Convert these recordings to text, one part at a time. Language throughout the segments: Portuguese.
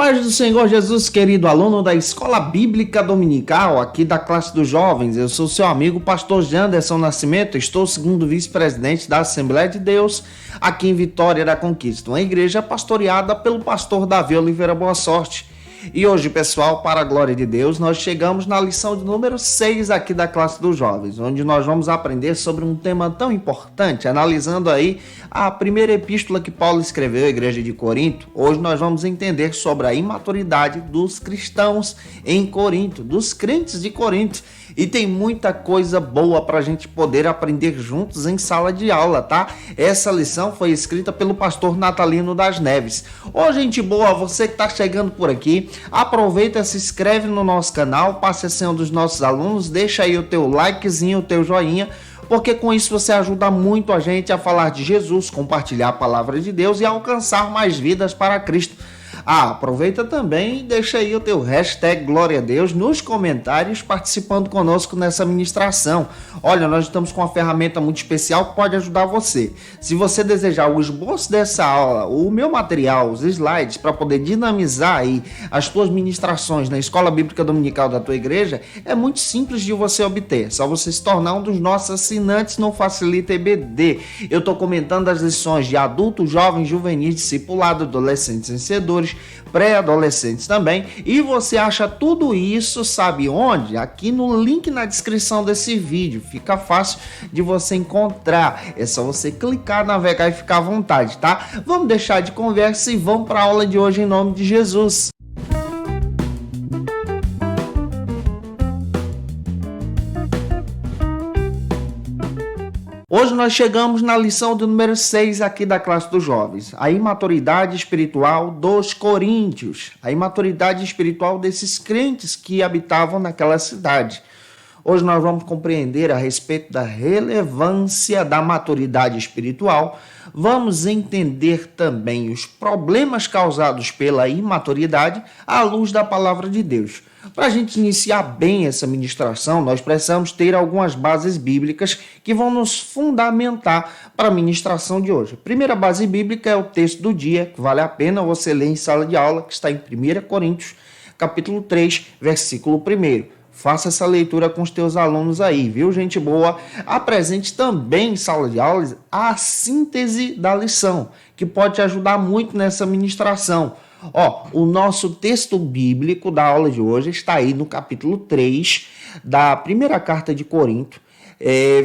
paz do Senhor Jesus, querido aluno da Escola Bíblica Dominical, aqui da classe dos jovens. Eu sou seu amigo, pastor Janderson Nascimento, estou segundo vice-presidente da Assembleia de Deus, aqui em Vitória da Conquista, uma igreja pastoreada pelo pastor Davi Oliveira Boa Sorte. E hoje, pessoal, para a glória de Deus, nós chegamos na lição de número 6 aqui da classe dos jovens, onde nós vamos aprender sobre um tema tão importante, analisando aí a primeira epístola que Paulo escreveu à igreja de Corinto. Hoje nós vamos entender sobre a imaturidade dos cristãos em Corinto, dos crentes de Corinto. E tem muita coisa boa para a gente poder aprender juntos em sala de aula, tá? Essa lição foi escrita pelo pastor Natalino das Neves. Ô, gente boa, você que está chegando por aqui, aproveita, se inscreve no nosso canal, passe a ser um dos nossos alunos, deixa aí o teu likezinho, o teu joinha, porque com isso você ajuda muito a gente a falar de Jesus, compartilhar a palavra de Deus e alcançar mais vidas para Cristo. Aproveita também e deixa aí o teu hashtag Glória a Deus nos comentários, participando conosco nessa ministração. Olha, nós estamos com uma ferramenta muito especial que pode ajudar você. Se você desejar o esboço dessa aula, o meu material, os slides, para poder dinamizar aí as tuas ministrações na Escola Bíblica Dominical da tua igreja, é muito simples de você obter. É só você se tornar um dos nossos assinantes no Facilita EBD. Eu estou comentando as lições de adultos, jovens, juvenis, discipulado, adolescentes vencedores, pré-adolescentes também, e você acha tudo isso, sabe onde? Aqui no link na descrição desse vídeo, fica fácil de você encontrar, é só você clicar, navegar e ficar à vontade, tá? Vamos deixar de conversa e vamos para a aula de hoje em nome de Jesus. Hoje nós chegamos na lição do número 6 aqui da classe dos jovens, a imaturidade espiritual dos coríntios, a imaturidade espiritual desses crentes que habitavam naquela cidade. Hoje nós vamos compreender a respeito da relevância da maturidade espiritual, vamos entender também os problemas causados pela imaturidade à luz da palavra de Deus. Para a gente iniciar bem essa ministração, nós precisamos ter algumas bases bíblicas que vão nos fundamentar para a ministração de hoje. A primeira base bíblica é o texto do dia, que vale a pena você ler em sala de aula, que está em 1 Coríntios, capítulo 3, versículo 1. Faça essa leitura com os teus alunos aí, viu, gente boa? Apresente também em sala de aula a síntese da lição, que pode te ajudar muito nessa ministração. O nosso texto bíblico da aula de hoje está aí no capítulo 3 da primeira carta de Corinto,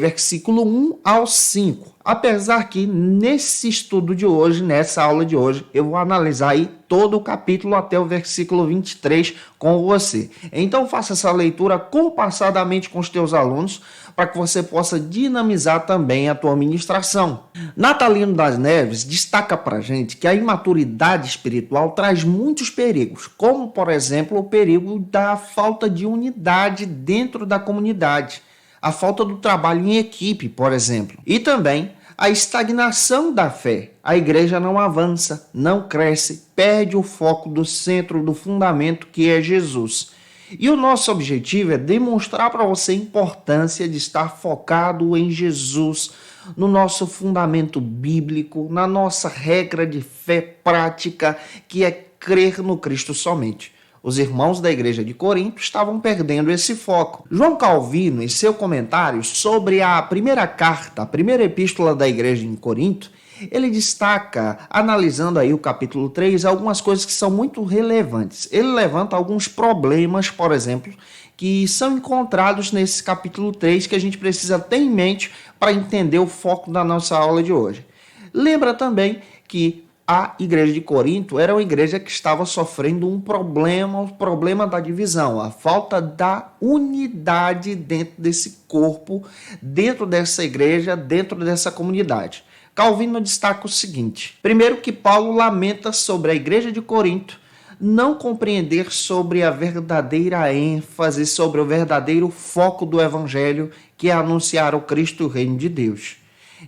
versículo 1 ao 5. Apesar que nesse estudo de hoje, nessa aula de hoje, eu vou analisar aí todo o capítulo até o versículo 23 com você. Então faça essa leitura compassadamente com os teus alunos para que você possa dinamizar também a tua ministração. Natalino das Neves destaca para a gente que a imaturidade espiritual traz muitos perigos, como por exemplo o perigo da falta de unidade dentro da comunidade, a falta do trabalho em equipe, por exemplo, e também a estagnação da fé. A igreja não avança, não cresce, perde o foco do centro, do fundamento que é Jesus. E o nosso objetivo é demonstrar para você a importância de estar focado em Jesus, no nosso fundamento bíblico, na nossa regra de fé prática, que é crer no Cristo somente. Os irmãos da igreja de Corinto estavam perdendo esse foco. João Calvino, em seu comentário sobre a primeira carta, a primeira epístola da igreja em Corinto, ele destaca, analisando aí o capítulo 3, algumas coisas que são muito relevantes. Ele levanta alguns problemas, por exemplo, que são encontrados nesse capítulo 3 que a gente precisa ter em mente para entender o foco da nossa aula de hoje. Lembra também que a igreja de Corinto era uma igreja que estava sofrendo um problema, o problema da divisão, a falta da unidade dentro desse corpo, dentro dessa igreja, dentro dessa comunidade. Calvino destaca o seguinte: primeiro, que Paulo lamenta sobre a igreja de Corinto não compreender sobre a verdadeira ênfase, sobre o verdadeiro foco do evangelho, que é anunciar o Cristo e o reino de Deus.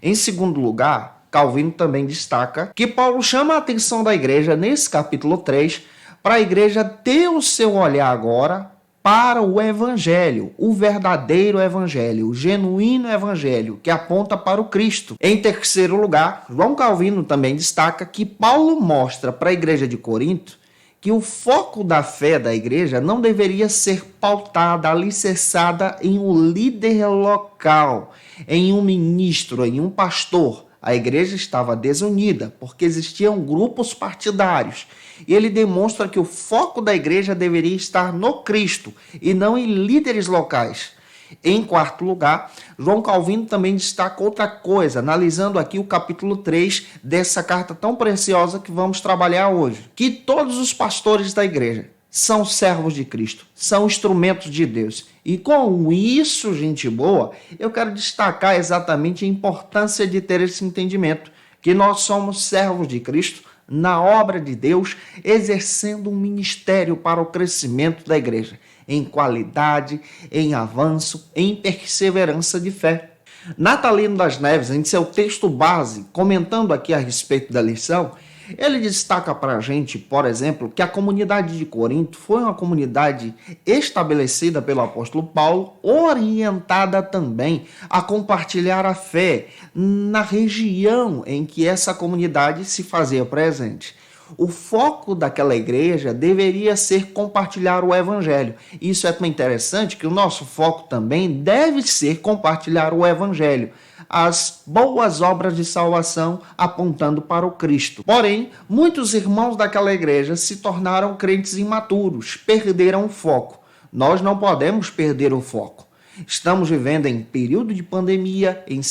Em segundo lugar, Calvino também destaca que Paulo chama a atenção da igreja nesse capítulo 3 para a igreja ter o seu olhar agora para o evangelho, o verdadeiro evangelho, o genuíno evangelho que aponta para o Cristo. Em terceiro lugar, João Calvino também destaca que Paulo mostra para a igreja de Corinto que o foco da fé da igreja não deveria ser pautada, alicerçada em um líder local, em um ministro, em um pastor. A igreja estava desunida, porque existiam grupos partidários. E ele demonstra que o foco da igreja deveria estar no Cristo e não em líderes locais. Em quarto lugar, João Calvino também destaca outra coisa, analisando aqui o capítulo 3 dessa carta tão preciosa que vamos trabalhar hoje. Que todos os pastores da igreja são servos de Cristo, são instrumentos de Deus. E com isso, gente boa, eu quero destacar exatamente a importância de ter esse entendimento, que nós somos servos de Cristo na obra de Deus, exercendo um ministério para o crescimento da igreja, em qualidade, em avanço, em perseverança de fé. Natalino das Neves, em seu texto base, comentando aqui a respeito da lição, ele destaca para a gente, por exemplo, que a comunidade de Corinto foi uma comunidade estabelecida pelo apóstolo Paulo, orientada também a compartilhar a fé na região em que essa comunidade se fazia presente. O foco daquela igreja deveria ser compartilhar o evangelho. Isso é tão interessante que o nosso foco também deve ser compartilhar o evangelho, as boas obras de salvação apontando para o Cristo. Porém, muitos irmãos daquela igreja se tornaram crentes imaturos, perderam o foco. Nós não podemos perder o foco. Estamos vivendo em período de pandemia, em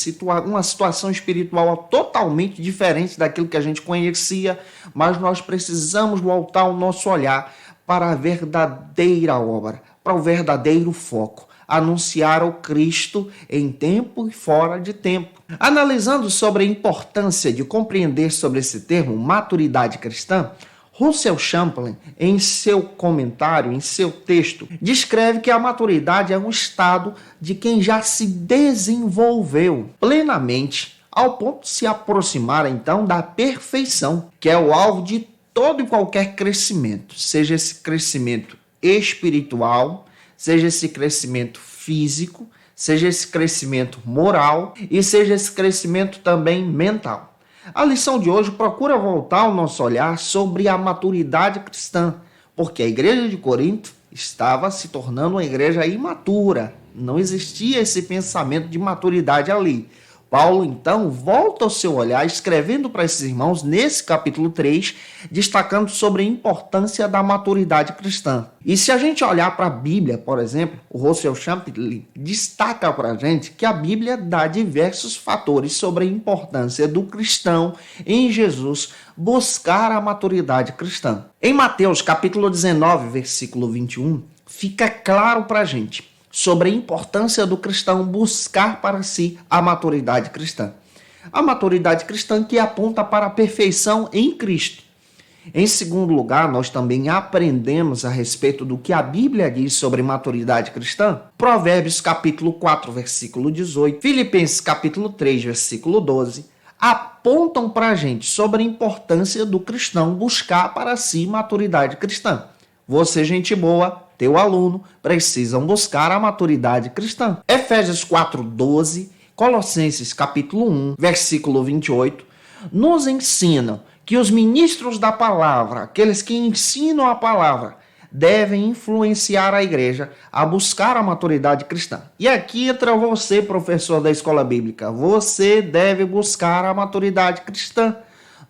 uma situação espiritual totalmente diferente daquilo que a gente conhecia, mas nós precisamos voltar o nosso olhar para a verdadeira obra, para o verdadeiro foco, anunciar o Cristo em tempo e fora de tempo. Analisando sobre a importância de compreender sobre esse termo, maturidade cristã, Russell Champlin, em seu comentário, em seu texto, descreve que a maturidade é um estado de quem já se desenvolveu plenamente, ao ponto de se aproximar, então, da perfeição, que é o alvo de todo e qualquer crescimento, seja esse crescimento espiritual, seja esse crescimento físico, seja esse crescimento moral e seja esse crescimento também mental. A lição de hoje procura voltar o nosso olhar sobre a maturidade cristã, porque a igreja de Corinto estava se tornando uma igreja imatura. Não existia esse pensamento de maturidade ali. Paulo, então, volta o seu olhar escrevendo para esses irmãos nesse capítulo 3, destacando sobre a importância da maturidade cristã. E se a gente olhar para a Bíblia, por exemplo, o Russell Champlin destaca para a gente que a Bíblia dá diversos fatores sobre a importância do cristão em Jesus buscar a maturidade cristã. Em Mateus capítulo 19, versículo 21, fica claro para a gente sobre a importância do cristão buscar para si a maturidade cristã. A maturidade cristã que aponta para a perfeição em Cristo. Em segundo lugar, nós também aprendemos a respeito do que a Bíblia diz sobre maturidade cristã. Provérbios capítulo 4, versículo 18, Filipenses capítulo 3, versículo 12, apontam para a gente sobre a importância do cristão buscar para si maturidade cristã. Você, gente boa, teu aluno, precisam buscar a maturidade cristã. Efésios 4:12, Colossenses capítulo 1, versículo 28, nos ensinam que os ministros da palavra, aqueles que ensinam a palavra, devem influenciar a igreja a buscar a maturidade cristã. E aqui entra você, professor da escola bíblica. Você deve buscar a maturidade cristã.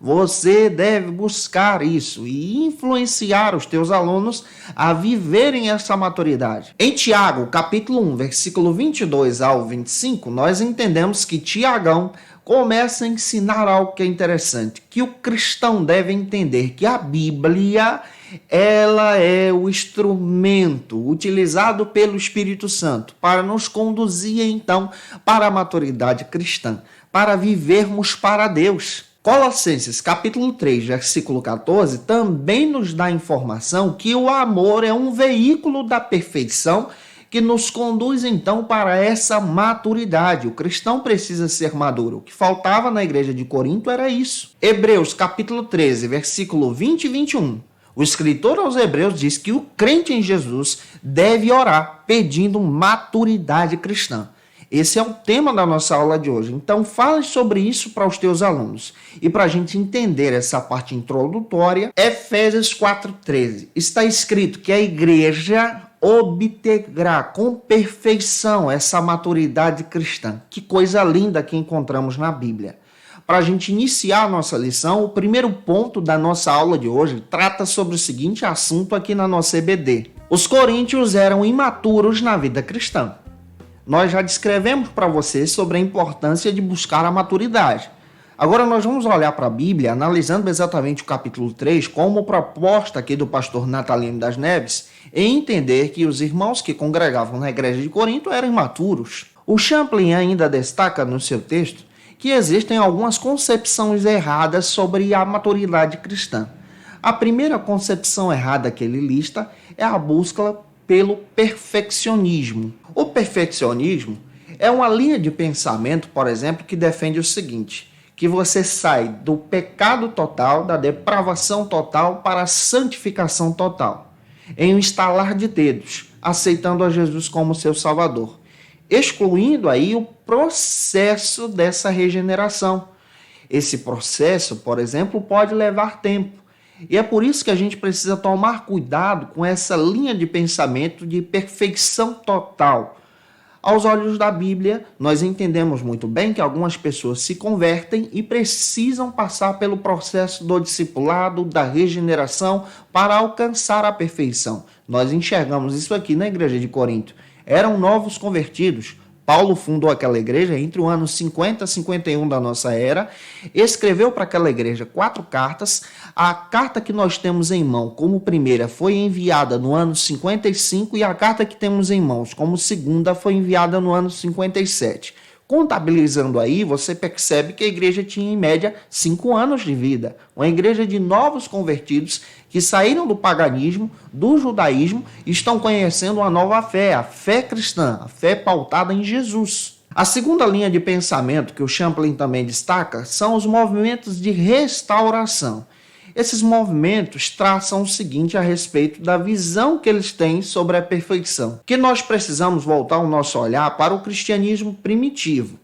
Você deve buscar isso e influenciar os teus alunos a viverem essa maturidade. Em Tiago, capítulo 1, versículo 22 ao 25, nós entendemos que Tiagão começa a ensinar algo que é interessante, que o cristão deve entender que a Bíblia, ela é o instrumento utilizado pelo Espírito Santo para nos conduzir, então, para a maturidade cristã, para vivermos para Deus. Colossenses capítulo 3, versículo 14, também nos dá informação que o amor é um veículo da perfeição que nos conduz então para essa maturidade. O cristão precisa ser maduro. O que faltava na igreja de Corinto era isso. Hebreus capítulo 13, versículo 20 e 21. O escritor aos Hebreus diz que o crente em Jesus deve orar pedindo maturidade cristã. Esse é o tema da nossa aula de hoje. Então, fale sobre isso para os teus alunos. E para a gente entender essa parte introdutória, Efésios 4,13. Está escrito que a igreja obterá com perfeição essa maturidade cristã. Que coisa linda que encontramos na Bíblia. Para a gente iniciar a nossa lição, o primeiro ponto da nossa aula de hoje trata sobre o seguinte assunto aqui na nossa EBD. Os coríntios eram imaturos na vida cristã. Nós já descrevemos para vocês sobre a importância de buscar a maturidade. Agora nós vamos olhar para a Bíblia, analisando exatamente o capítulo 3, como proposta aqui do pastor Natalino das Neves, e entender que os irmãos que congregavam na igreja de Corinto eram imaturos. O Champlin ainda destaca no seu texto que existem algumas concepções erradas sobre a maturidade cristã. A primeira concepção errada que ele lista é a busca pelo perfeccionismo. O perfeccionismo é uma linha de pensamento, por exemplo, que defende o seguinte, que você sai do pecado total, da depravação total para a santificação total, em um estalar de dedos, aceitando a Jesus como seu Salvador, excluindo aí o processo dessa regeneração. Esse processo, por exemplo, pode levar tempo. E é por isso que a gente precisa tomar cuidado com essa linha de pensamento de perfeição total. Aos olhos da Bíblia, nós entendemos muito bem que algumas pessoas se convertem e precisam passar pelo processo do discipulado, da regeneração, para alcançar a perfeição. Nós enxergamos isso aqui na igreja de Corinto. Eram novos convertidos. Paulo fundou aquela igreja entre o ano 50 e 51 da nossa era, escreveu para aquela igreja 4 cartas. A carta que nós temos em mão como primeira foi enviada no ano 55 e a carta que temos em mãos como segunda foi enviada no ano 57. Contabilizando aí, você percebe que a igreja tinha em média 5 anos de vida. Uma igreja de novos convertidos que saíram do paganismo, do judaísmo e estão conhecendo uma nova fé, a fé cristã, a fé pautada em Jesus. A segunda linha de pensamento que o Champlin também destaca são os movimentos de restauração. Esses movimentos traçam o seguinte a respeito da visão que eles têm sobre a perfeição. Que nós precisamos voltar o nosso olhar para o cristianismo primitivo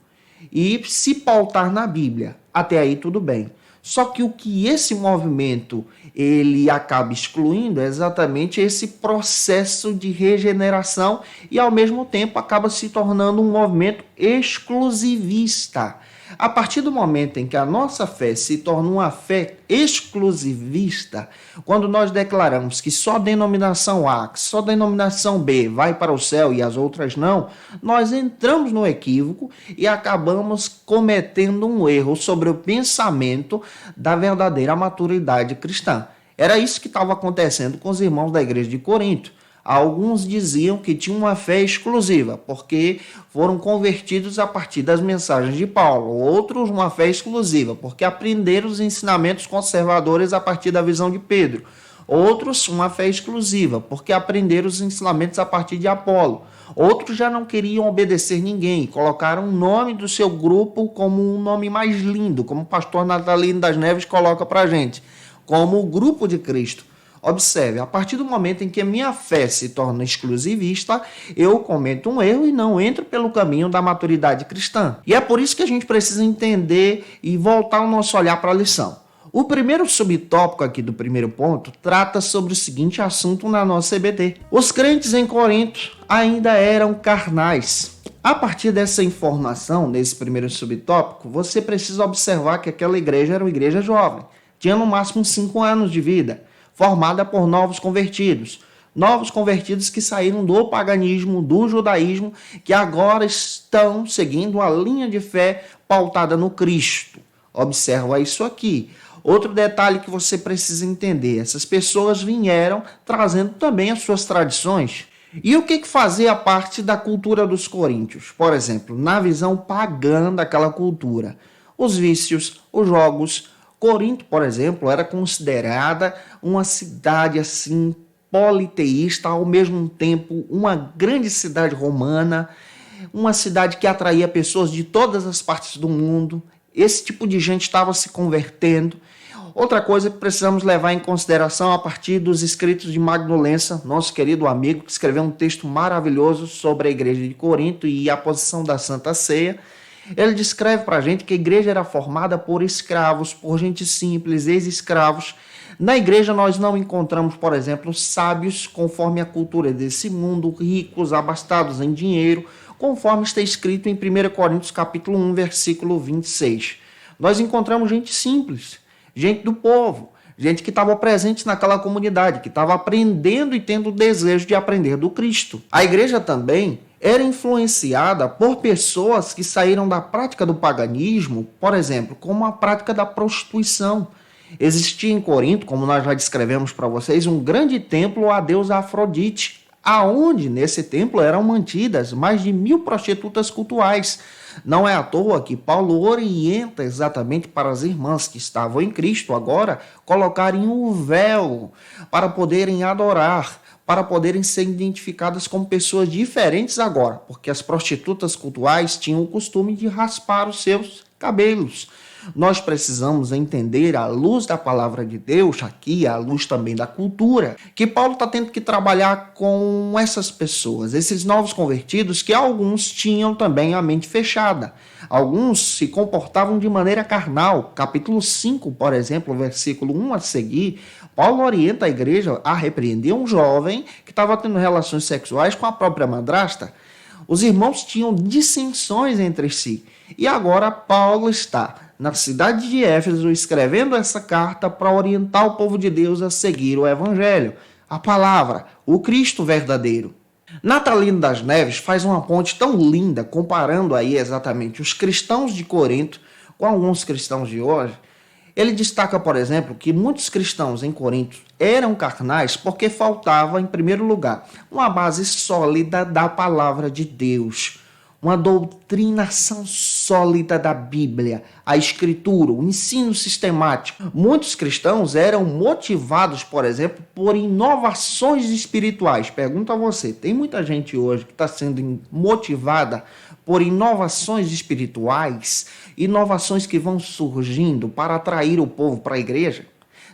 e se pautar na Bíblia. Até aí tudo bem. Só que o que esse movimento ele acaba excluindo é exatamente esse processo de regeneração e ao mesmo tempo acaba se tornando um movimento exclusivista. A partir do momento em que a nossa fé se torna uma fé exclusivista, quando nós declaramos que só denominação A, que só denominação B vai para o céu e as outras não, nós entramos no equívoco e acabamos cometendo um erro sobre o pensamento da verdadeira maturidade cristã. Era isso que estava acontecendo com os irmãos da igreja de Corinto. Alguns diziam que tinham uma fé exclusiva, porque foram convertidos a partir das mensagens de Paulo. Outros, uma fé exclusiva, porque aprenderam os ensinamentos conservadores a partir da visão de Pedro. Outros, uma fé exclusiva, porque aprenderam os ensinamentos a partir de Apolo. Outros já não queriam obedecer ninguém, colocaram o nome do seu grupo como um nome mais lindo, como o pastor Natalino das Neves coloca para a gente, como o grupo de Cristo. Observe, a partir do momento em que a minha fé se torna exclusivista, eu cometo um erro e não entro pelo caminho da maturidade cristã. E é por isso que a gente precisa entender e voltar o nosso olhar para a lição. O primeiro subtópico aqui do primeiro ponto trata sobre o seguinte assunto na nossa EBD. Os crentes em Corinto ainda eram carnais. A partir dessa informação, nesse primeiro subtópico, você precisa observar que aquela igreja era uma igreja jovem. Tinha no máximo 5 anos de vida. Formada por novos convertidos que saíram do paganismo, do judaísmo, que agora estão seguindo a linha de fé pautada no Cristo. Observa isso aqui. Outro detalhe que você precisa entender, essas pessoas vieram trazendo também as suas tradições. E o que fazia parte da cultura dos coríntios? Por exemplo, na visão pagã daquela cultura, os vícios, os jogos. Corinto, por exemplo, era considerada uma cidade assim politeísta, ao mesmo tempo uma grande cidade romana, uma cidade que atraía pessoas de todas as partes do mundo. Esse tipo de gente estava se convertendo. Outra coisa que precisamos levar em consideração a partir dos escritos de Magno Lessa, nosso querido amigo, que escreveu um texto maravilhoso sobre a igreja de Corinto e a posição da Santa Ceia. Ele descreve para a gente que a igreja era formada por escravos, por gente simples, ex-escravos. Na igreja nós não encontramos, por exemplo, sábios conforme a cultura desse mundo, ricos, abastados em dinheiro, conforme está escrito em 1 Coríntios capítulo 1, versículo 26. Nós encontramos gente simples, gente do povo, gente que estava presente naquela comunidade, que estava aprendendo e tendo o desejo de aprender do Cristo. A igreja também era influenciada por pessoas que saíram da prática do paganismo, por exemplo, como a prática da prostituição. Existia em Corinto, como nós já descrevemos para vocês, um grande templo à deusa Afrodite, aonde nesse templo eram mantidas mais de 1.000 prostitutas cultuais. Não é à toa que Paulo orienta exatamente para as irmãs que estavam em Cristo agora colocarem o véu para poderem adorar, para poderem ser identificadas como pessoas diferentes agora, porque as prostitutas cultuais tinham o costume de raspar os seus cabelos. Nós precisamos entender, à luz da palavra de Deus, aqui, à luz também da cultura, que Paulo está tendo que trabalhar com essas pessoas, esses novos convertidos, que alguns tinham também a mente fechada. Alguns se comportavam de maneira carnal. Capítulo 5, por exemplo, versículo 1 a seguir, Paulo orienta a igreja a repreender um jovem que estava tendo relações sexuais com a própria madrasta. Os irmãos tinham dissensões entre si. E agora Paulo está na cidade de Éfeso escrevendo essa carta para orientar o povo de Deus a seguir o evangelho, a palavra, o Cristo verdadeiro. Natalino das Neves faz uma ponte tão linda comparando aí exatamente os cristãos de Corinto com alguns cristãos de hoje. Ele destaca, por exemplo, que muitos cristãos em Corinto eram carnais porque faltava, em primeiro lugar, uma base sólida da palavra de Deus, uma doutrinação sólida da Bíblia, a Escritura, o ensino sistemático. Muitos cristãos eram motivados, por exemplo, por inovações espirituais. Pergunto a você, tem muita gente hoje que está sendo motivada por inovações espirituais, inovações que vão surgindo para atrair o povo para a igreja,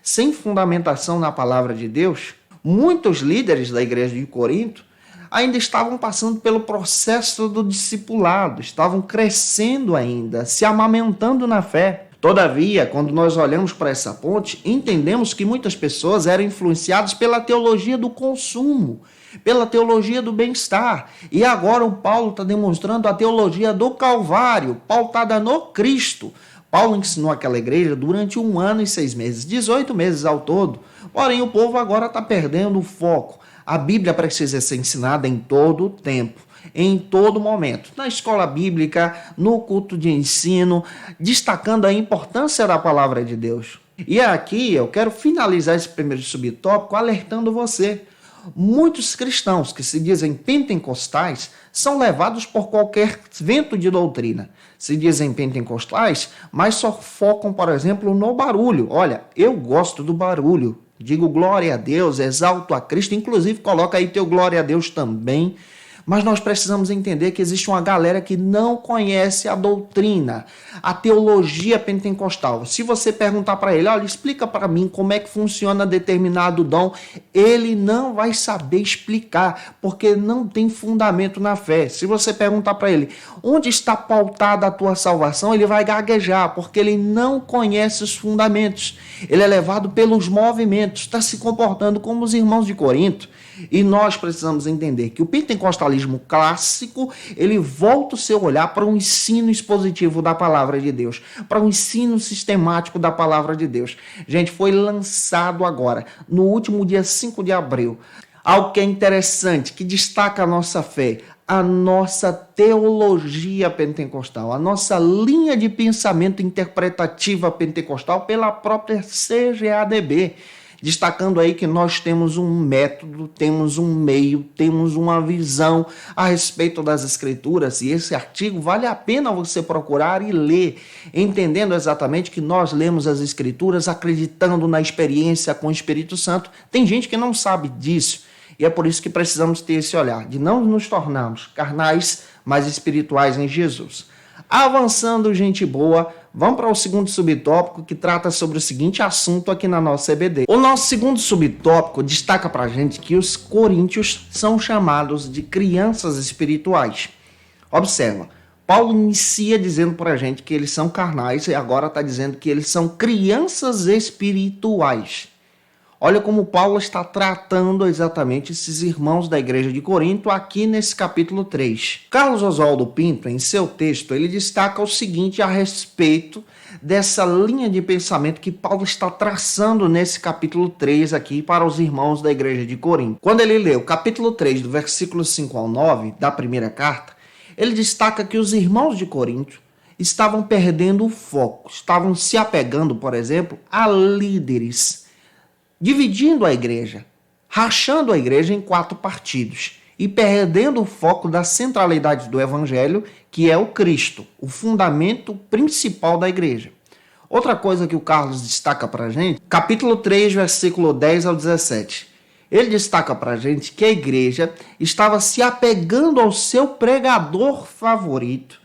sem fundamentação na palavra de Deus? Muitos líderes da igreja de Corinto ainda estavam passando pelo processo do discipulado, estavam crescendo ainda, se amamentando na fé. Todavia, quando nós olhamos para essa ponte, entendemos que muitas pessoas eram influenciadas pela teologia do consumo, pela teologia do bem-estar. E agora o Paulo está demonstrando a teologia do Calvário, pautada no Cristo. Paulo ensinou aquela igreja durante 1 ano e 6 meses, 18 meses ao todo. Porém, o povo agora está perdendo o foco. A Bíblia precisa ser ensinada em todo o tempo, em todo momento, na escola bíblica, no culto de ensino, destacando a importância da palavra de Deus. E aqui eu quero finalizar esse primeiro subtópico alertando você. Muitos cristãos que se dizem pentecostais são levados por qualquer vento de doutrina. Se dizem pentecostais, mas só focam, por exemplo, no barulho. Olha, eu gosto do barulho. Digo glória a Deus, exalto a Cristo, inclusive coloca aí teu glória a Deus também. Mas nós precisamos entender que existe uma galera que não conhece a doutrina, a teologia pentecostal. Se você perguntar para ele, olha, explica para mim como é que funciona determinado dom, ele não vai saber explicar, porque não tem fundamento na fé. Se você perguntar para ele, onde está pautada a tua salvação, ele vai gaguejar, porque ele não conhece os fundamentos. Ele é levado pelos movimentos, está se comportando como os irmãos de Corinto. E nós precisamos entender que o pentecostalismo clássico, ele volta o seu olhar para um ensino expositivo da palavra de Deus, para um ensino sistemático da palavra de Deus. Gente, foi lançado agora, no último dia 5 de abril, algo que é interessante, que destaca a nossa fé, a nossa teologia pentecostal, a nossa linha de pensamento interpretativa pentecostal pela própria CGADB. Destacando aí que nós temos um método, temos um meio, temos uma visão a respeito das Escrituras, e esse artigo vale a pena você procurar e ler, entendendo exatamente que nós lemos as Escrituras acreditando na experiência com o Espírito Santo. Tem gente que não sabe disso, e é por isso que precisamos ter esse olhar, de não nos tornarmos carnais, mas espirituais em Jesus. Avançando, gente boa, vamos para o segundo subtópico que trata sobre o seguinte assunto aqui na nossa EBD. O nosso segundo subtópico destaca para a gente que os coríntios são chamados de crianças espirituais. Observa, Paulo inicia dizendo para a gente que eles são carnais e agora está dizendo que eles são crianças espirituais. Olha como Paulo está tratando exatamente esses irmãos da igreja de Corinto aqui nesse capítulo 3. Carlos Oswaldo Pinto, em seu texto, ele destaca o seguinte a respeito dessa linha de pensamento que Paulo está traçando nesse capítulo 3 aqui para os irmãos da igreja de Corinto. Quando ele lê o capítulo 3, do versículo 5 ao 9 da primeira carta, ele destaca que os irmãos de Corinto estavam perdendo o foco, estavam se apegando, por exemplo, a líderes, dividindo a igreja, rachando a igreja em 4 partidos e perdendo o foco da centralidade do evangelho, que é o Cristo, o fundamento principal da igreja. Outra coisa que o Carlos destaca para a gente, capítulo 3, versículo 10 ao 17. Ele destaca para a gente que a igreja estava se apegando ao seu pregador favorito,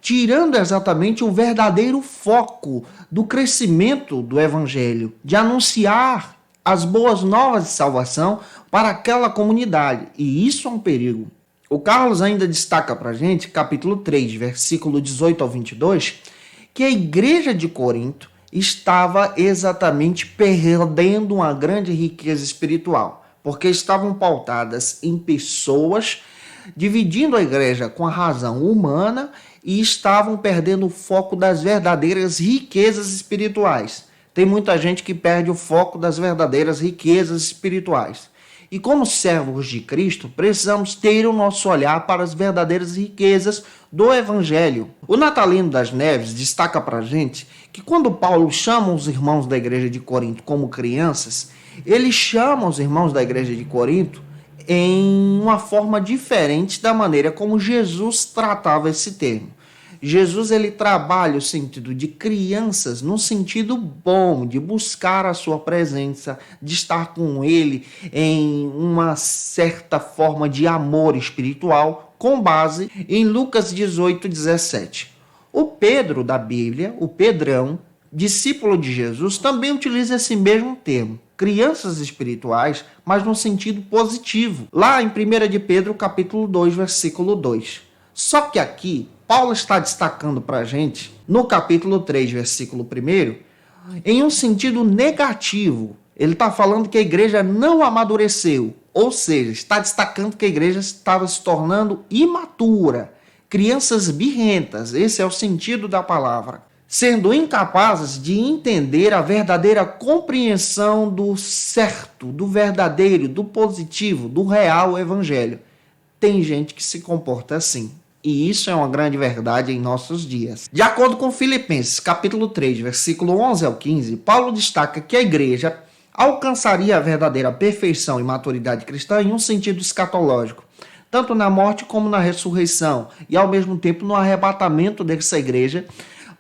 tirando exatamente o verdadeiro foco do crescimento do evangelho, de anunciar as boas novas de salvação para aquela comunidade. E isso é um perigo. O Carlos ainda destaca para a gente, capítulo 3, versículo 18 ao 22, que a igreja de Corinto estava exatamente perdendo uma grande riqueza espiritual, porque estavam pautadas em pessoas, dividindo a igreja com a razão humana e estavam perdendo o foco das verdadeiras riquezas espirituais. Tem muita gente que perde o foco das verdadeiras riquezas espirituais. E como servos de Cristo, precisamos ter o nosso olhar para as verdadeiras riquezas do Evangelho. O Natalino das Neves destaca para a gente que quando Paulo chama os irmãos da igreja de Corinto como crianças, ele chama os irmãos da igreja de Corinto em uma forma diferente da maneira como Jesus tratava esse termo. Jesus ele trabalha o sentido de crianças no sentido bom, de buscar a sua presença, de estar com ele em uma certa forma de amor espiritual, com base em Lucas 18, 17. O Pedro da Bíblia, o Pedrão, discípulo de Jesus, também utiliza esse mesmo termo, crianças espirituais, mas no sentido positivo, lá em 1 de Pedro, capítulo 2, versículo 2. Só que aqui, Paulo está destacando para a gente, no capítulo 3, versículo 1, em um sentido negativo. Ele está falando que a igreja não amadureceu, ou seja, está destacando que a igreja estava se tornando imatura, crianças birrentas, esse é o sentido da palavra, sendo incapazes de entender a verdadeira compreensão do certo, do verdadeiro, do positivo, do real evangelho. Tem gente que se comporta assim. E isso é uma grande verdade em nossos dias. De acordo com Filipenses, capítulo 3, versículo 11 ao 15, Paulo destaca que a igreja alcançaria a verdadeira perfeição e maturidade cristã em um sentido escatológico, tanto na morte como na ressurreição, e ao mesmo tempo no arrebatamento dessa igreja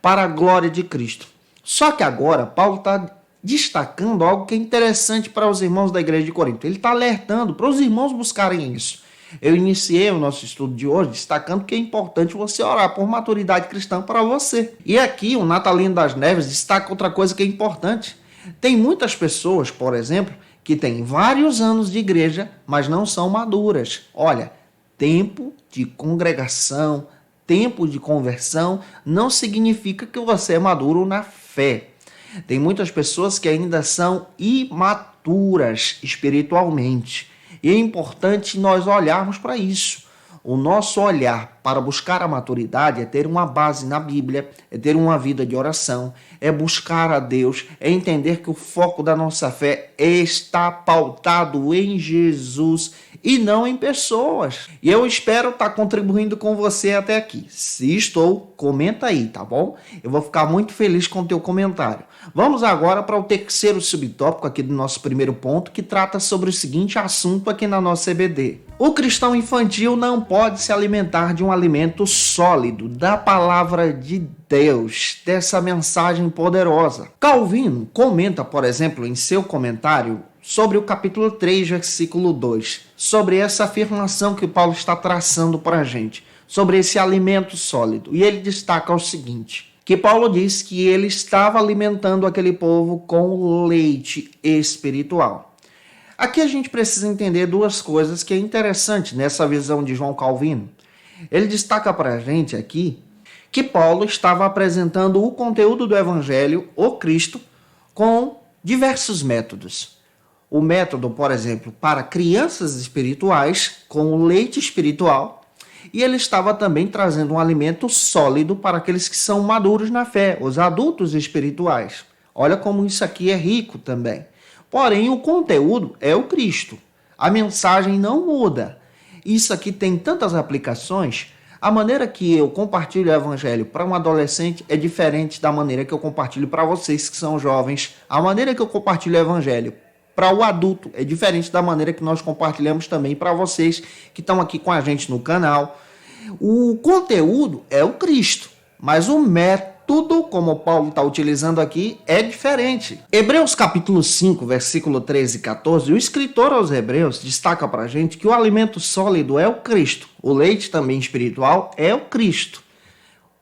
para a glória de Cristo. Só que agora Paulo está destacando algo que é interessante para os irmãos da igreja de Corinto. Ele está alertando para os irmãos buscarem isso. Eu iniciei o nosso estudo de hoje destacando que é importante você orar por maturidade cristã para você. E aqui o Natalino das Neves destaca outra coisa que é importante. Tem muitas pessoas, por exemplo, que têm vários anos de igreja, mas não são maduras. Olha, tempo de congregação, tempo de conversão não significa que você é maduro na fé. Tem muitas pessoas que ainda são imaturas espiritualmente. E é importante nós olharmos para isso. O nosso olhar para buscar a maturidade é ter uma base na Bíblia, é ter uma vida de oração, é buscar a Deus, é entender que o foco da nossa fé está pautado em Jesus e não em pessoas. E eu espero estar contribuindo com você até aqui. Se estou, comenta aí, tá bom? Eu vou ficar muito feliz com o teu comentário. Vamos agora para o terceiro subtópico aqui do nosso primeiro ponto, que trata sobre o seguinte assunto aqui na nossa EBD. O cristão infantil não pode se alimentar de um alimento sólido, da palavra de Deus, dessa mensagem poderosa. Calvino comenta, por exemplo, em seu comentário sobre o capítulo 3, versículo 2, sobre essa afirmação que Paulo está traçando para a gente, sobre esse alimento sólido. E ele destaca o seguinte, que Paulo diz que ele estava alimentando aquele povo com leite espiritual. Aqui a gente precisa entender duas coisas que é interessante nessa visão de João Calvino. Ele destaca para a gente aqui que Paulo estava apresentando o conteúdo do Evangelho, o Cristo, com diversos métodos. O método, por exemplo, para crianças espirituais, com o leite espiritual, e ele estava também trazendo um alimento sólido para aqueles que são maduros na fé, os adultos espirituais. Olha como isso aqui é rico também. Porém, o conteúdo é o Cristo. A mensagem não muda. Isso aqui tem tantas aplicações. A maneira que eu compartilho o Evangelho para um adolescente é diferente da maneira que eu compartilho para vocês que são jovens. A maneira que eu compartilho o Evangelho para o adulto é diferente da maneira que nós compartilhamos também para vocês que estão aqui com a gente no canal. O conteúdo é o Cristo, mas o método, como Paulo está utilizando aqui, é diferente. Hebreus capítulo 5, versículo 13 e 14, o escritor aos Hebreus destaca para a gente que o alimento sólido é o Cristo. O leite também espiritual é o Cristo.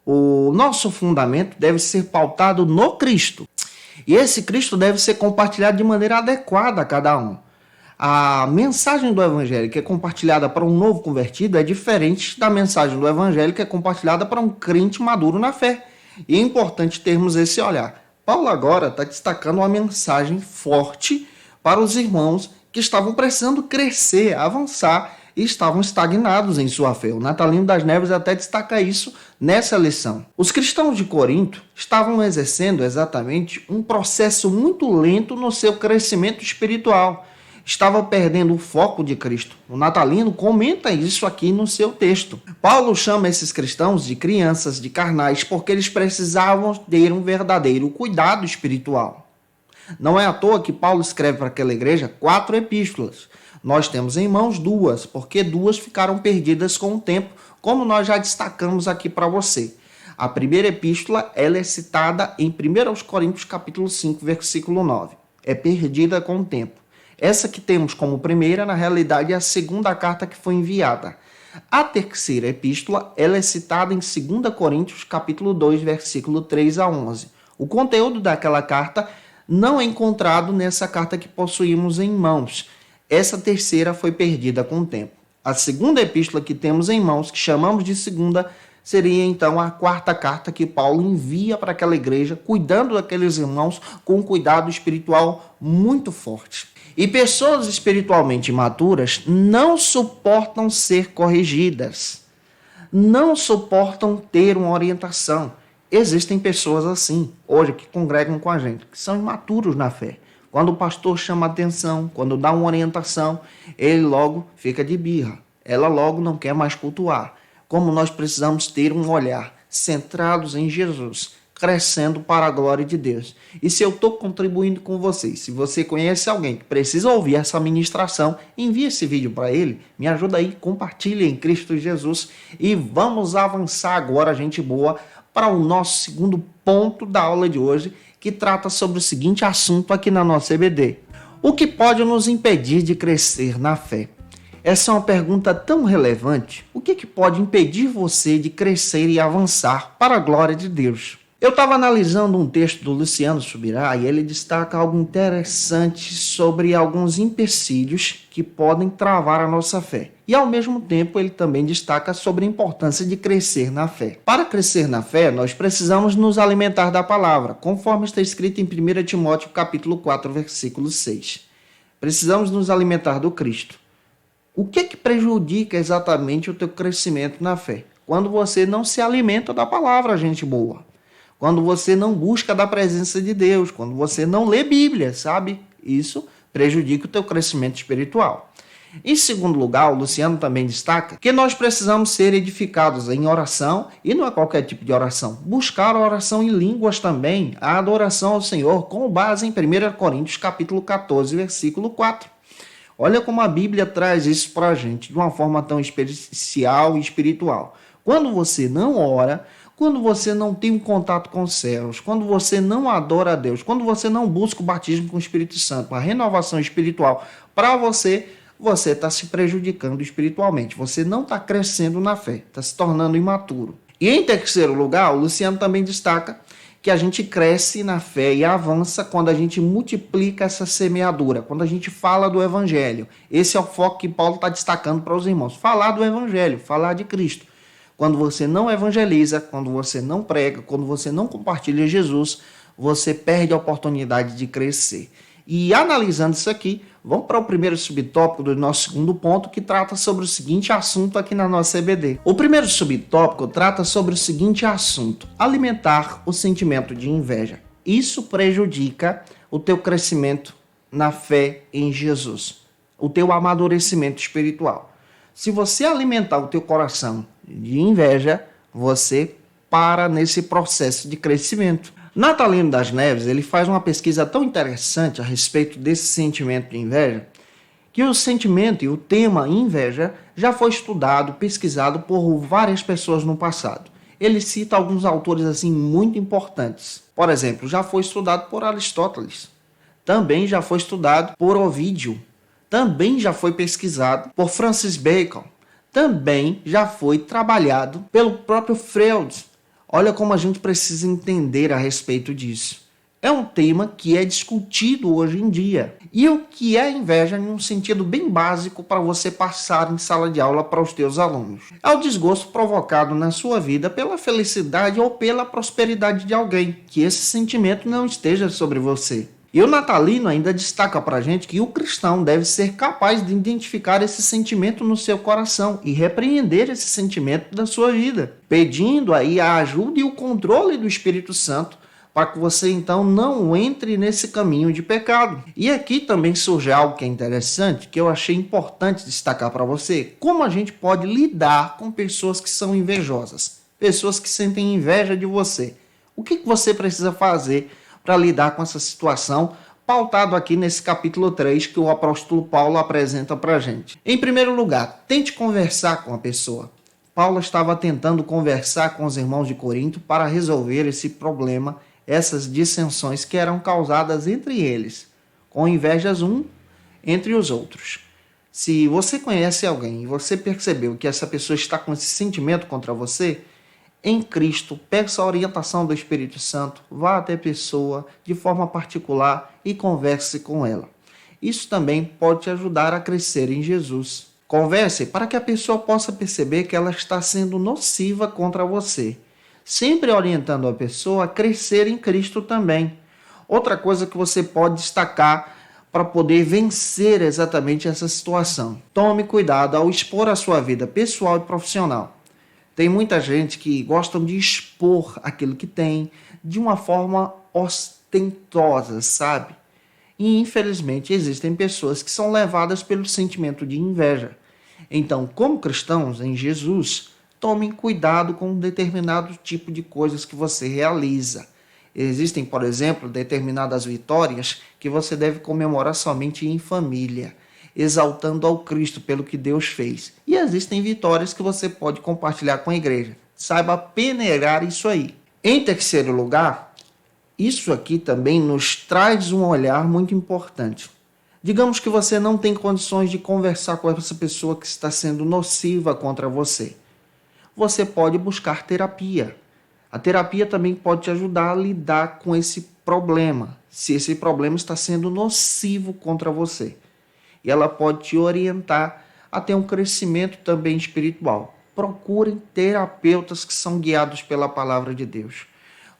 O nosso fundamento deve ser pautado no Cristo. E esse Cristo deve ser compartilhado de maneira adequada a cada um. A mensagem do Evangelho que é compartilhada para um novo convertido é diferente da mensagem do Evangelho que é compartilhada para um crente maduro na fé. E é importante termos esse olhar. Paulo agora está destacando uma mensagem forte para os irmãos que estavam precisando crescer, avançar e estavam estagnados em sua fé. O Natalino das Neves até destaca isso nessa lição. Os cristãos de Corinto estavam exercendo exatamente um processo muito lento no seu crescimento espiritual. Estavam perdendo o foco de Cristo. O Natalino comenta isso aqui no seu texto. Paulo chama esses cristãos de crianças, de carnais, porque eles precisavam ter um verdadeiro cuidado espiritual. Não é à toa que Paulo escreve para aquela igreja 4 epístolas. Nós temos em mãos 2, porque 2 ficaram perdidas com o tempo, como nós já destacamos aqui para você. A primeira epístola ela é citada em 1 Coríntios capítulo 5, versículo 9. É perdida com o tempo. Essa que temos como primeira, na realidade, é a segunda carta que foi enviada. A terceira epístola ela é citada em 2 Coríntios capítulo 2, versículo 3 a 11. O conteúdo daquela carta não é encontrado nessa carta que possuímos em mãos. Essa terceira foi perdida com o tempo. A segunda epístola que temos em mãos, que chamamos de segunda, seria então a 4ª carta que Paulo envia para aquela igreja, cuidando daqueles irmãos com um cuidado espiritual muito forte. E pessoas espiritualmente maturas não suportam ser corrigidas, não suportam ter uma orientação. Existem pessoas assim, hoje, que congregam com a gente, que são imaturos na fé. Quando o pastor chama atenção, quando dá uma orientação, ele logo fica de birra. Ela logo não quer mais cultuar. Como nós precisamos ter um olhar centrados em Jesus, crescendo para a glória de Deus. E se eu estou contribuindo com vocês, se você conhece alguém que precisa ouvir essa ministração, envie esse vídeo para ele, me ajuda aí, compartilhe em Cristo Jesus e vamos avançar agora, gente boa, para o nosso segundo ponto da aula de hoje, que trata sobre o seguinte assunto aqui na nossa EBD. O que pode nos impedir de crescer na fé? Essa é uma pergunta tão relevante. O que pode impedir você de crescer e avançar para a glória de Deus? Eu estava analisando um texto do Luciano Subirá e ele destaca algo interessante sobre alguns empecilhos que podem travar a nossa fé. E ao mesmo tempo ele também destaca sobre a importância de crescer na fé. Para crescer na fé, nós precisamos nos alimentar da palavra, conforme está escrito em 1 Timóteo capítulo 4, versículo 6. Precisamos nos alimentar do Cristo. O que prejudica exatamente o teu crescimento na fé? Quando você não se alimenta da palavra, gente boa. Quando você não busca da presença de Deus, quando você não lê Bíblia, sabe? Isso prejudica o teu crescimento espiritual. Em segundo lugar, o Luciano também destaca que nós precisamos ser edificados em oração, e não é qualquer tipo de oração. Buscar a oração em línguas também, a adoração ao Senhor, com base em 1 Coríntios capítulo 14, versículo 4. Olha como a Bíblia traz isso para a gente de uma forma tão especial e espiritual. Quando você não ora, quando você não tem um contato com os céus, quando você não adora a Deus, quando você não busca o batismo com o Espírito Santo, a renovação espiritual para você, você está se prejudicando espiritualmente. Você não está crescendo na fé, está se tornando imaturo. E em terceiro lugar, o Luciano também destaca que a gente cresce na fé e avança quando a gente multiplica essa semeadura, quando a gente fala do Evangelho. Esse é o foco que Paulo está destacando para os irmãos. Falar do Evangelho, falar de Cristo. Quando você não evangeliza, quando você não prega, quando você não compartilha Jesus, você perde a oportunidade de crescer. E analisando isso aqui, vamos para o primeiro subtópico do nosso segundo ponto, que trata sobre o seguinte assunto aqui na nossa EBD. O primeiro subtópico trata sobre o seguinte assunto: alimentar o sentimento de inveja. Isso prejudica o teu crescimento na fé em Jesus, o teu amadurecimento espiritual. Se você alimentar o teu coração de inveja, você para nesse processo de crescimento. Natalino das Neves, ele faz uma pesquisa tão interessante a respeito desse sentimento de inveja, que o sentimento e o tema inveja já foi estudado, pesquisado por várias pessoas no passado. Ele cita alguns autores assim muito importantes. Por exemplo, já foi estudado por Aristóteles, também já foi estudado por Ovídio, também já foi pesquisado por Francis Bacon, também já foi trabalhado pelo próprio Freud. Olha como a gente precisa entender a respeito disso. É um tema que é discutido hoje em dia. E o que é inveja em um sentido bem básico para você passar em sala de aula para os teus alunos? É o desgosto provocado na sua vida pela felicidade ou pela prosperidade de alguém, que esse sentimento não esteja sobre você. E o Natalino ainda destaca para a gente que o cristão deve ser capaz de identificar esse sentimento no seu coração e repreender esse sentimento da sua vida, pedindo aí a ajuda e o controle do Espírito Santo para que você então não entre nesse caminho de pecado. E aqui também surge algo que é interessante, que eu achei importante destacar para você: como a gente pode lidar com pessoas que são invejosas, pessoas que sentem inveja de você. O que você precisa fazer para lidar com essa situação, pautado aqui nesse capítulo 3 que o apóstolo Paulo apresenta para a gente? Em primeiro lugar, tente conversar com a pessoa. Paulo estava tentando conversar com os irmãos de Corinto para resolver esse problema, essas dissensões que eram causadas entre eles, com invejas entre os outros. Se você conhece alguém e você percebeu que essa pessoa está com esse sentimento contra você, em Cristo, peça a orientação do Espírito Santo, vá até a pessoa de forma particular e converse com ela. Isso também pode te ajudar a crescer em Jesus. Converse para que a pessoa possa perceber que ela está sendo nociva contra você, sempre orientando a pessoa a crescer em Cristo também. Outra coisa que você pode destacar para poder vencer exatamente essa situação: tome cuidado ao expor a sua vida pessoal e profissional. Tem muita gente que gosta de expor aquilo que tem de uma forma ostentosa, sabe? E infelizmente existem pessoas que são levadas pelo sentimento de inveja. Então, como cristãos em Jesus, tomem cuidado com um determinado tipo de coisas que você realiza. Existem, por exemplo, determinadas vitórias que você deve comemorar somente em família, exaltando ao Cristo pelo que Deus fez. E existem vitórias que você pode compartilhar com a igreja. Saiba peneirar isso aí. Em terceiro lugar, isso aqui também nos traz um olhar muito importante. Digamos que você não tem condições de conversar com essa pessoa que está sendo nociva contra você. Você pode buscar terapia. A terapia também pode te ajudar a lidar com esse problema, se esse problema está sendo nocivo contra você. E ela pode te orientar a ter um crescimento também espiritual. Procurem terapeutas que são guiados pela palavra de Deus.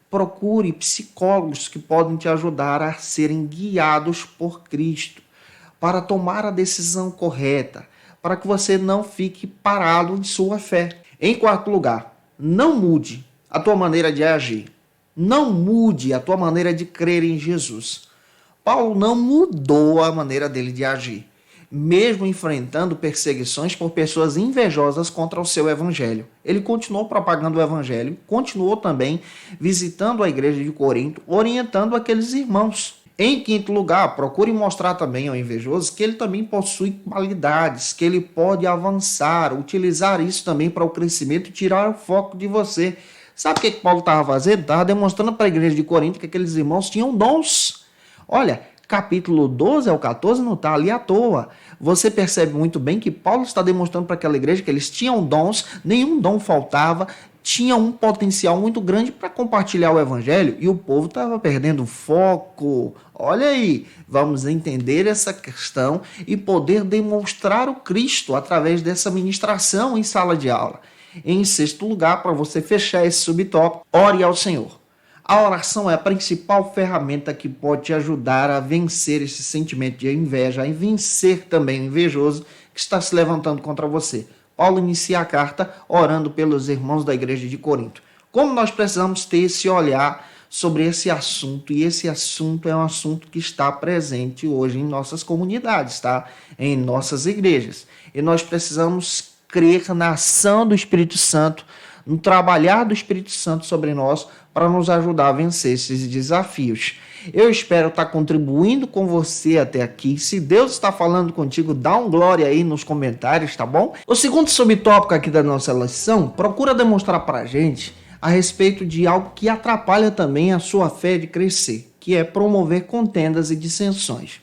Procure psicólogos que podem te ajudar a serem guiados por Cristo, para tomar a decisão correta, para que você não fique parado em sua fé. Em quarto lugar, não mude a tua maneira de agir. Não mude a tua maneira de crer em Jesus. Paulo não mudou a maneira dele de agir, mesmo enfrentando perseguições por pessoas invejosas contra o seu evangelho. Ele continuou propagando o evangelho, continuou também visitando a igreja de Corinto, orientando aqueles irmãos. Em quinto lugar, procure mostrar também ao invejoso que ele também possui qualidades, que ele pode avançar, utilizar isso também para o crescimento e tirar o foco de você. Sabe o que Paulo estava fazendo? Estava demonstrando para a igreja de Corinto que aqueles irmãos tinham dons. Olha, capítulo 12 ao 14 não está ali à toa. Você percebe muito bem que Paulo está demonstrando para aquela igreja que eles tinham dons, nenhum dom faltava, tinha um potencial muito grande para compartilhar o evangelho e o povo estava perdendo foco. Olha aí, vamos entender essa questão e poder demonstrar o Cristo através dessa ministração em sala de aula. Em sexto lugar, para você fechar esse subtópico, ore ao Senhor. A oração é a principal ferramenta que pode te ajudar a vencer esse sentimento de inveja e vencer também o invejoso que está se levantando contra você. Paulo inicia a carta orando pelos irmãos da igreja de Corinto. Como nós precisamos ter esse olhar sobre esse assunto, e esse assunto é um assunto que está presente hoje em nossas comunidades, tá? Em nossas igrejas. E nós precisamos crer na ação do Espírito Santo, no trabalhar do Espírito Santo sobre nós, para nos ajudar a vencer esses desafios. Eu espero estar contribuindo com você até aqui. Se Deus está falando contigo, dá um glória aí nos comentários, tá bom? O segundo subtópico aqui da nossa lição procura demonstrar para a gente a respeito de algo que atrapalha também a sua fé de crescer, que é promover contendas e dissensões.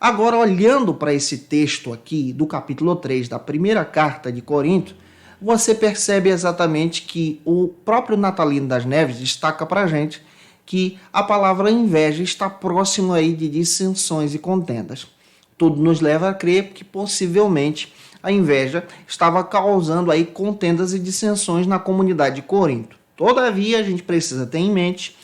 Agora, olhando para esse texto aqui do capítulo 3 da primeira carta de Corinto, você percebe exatamente que o próprio Natalino das Neves destaca para a gente que a palavra inveja está próximo aí de dissensões e contendas. Tudo nos leva a crer que possivelmente a inveja estava causando aí contendas e dissensões na comunidade de Corinto. Todavia, a gente precisa ter em mente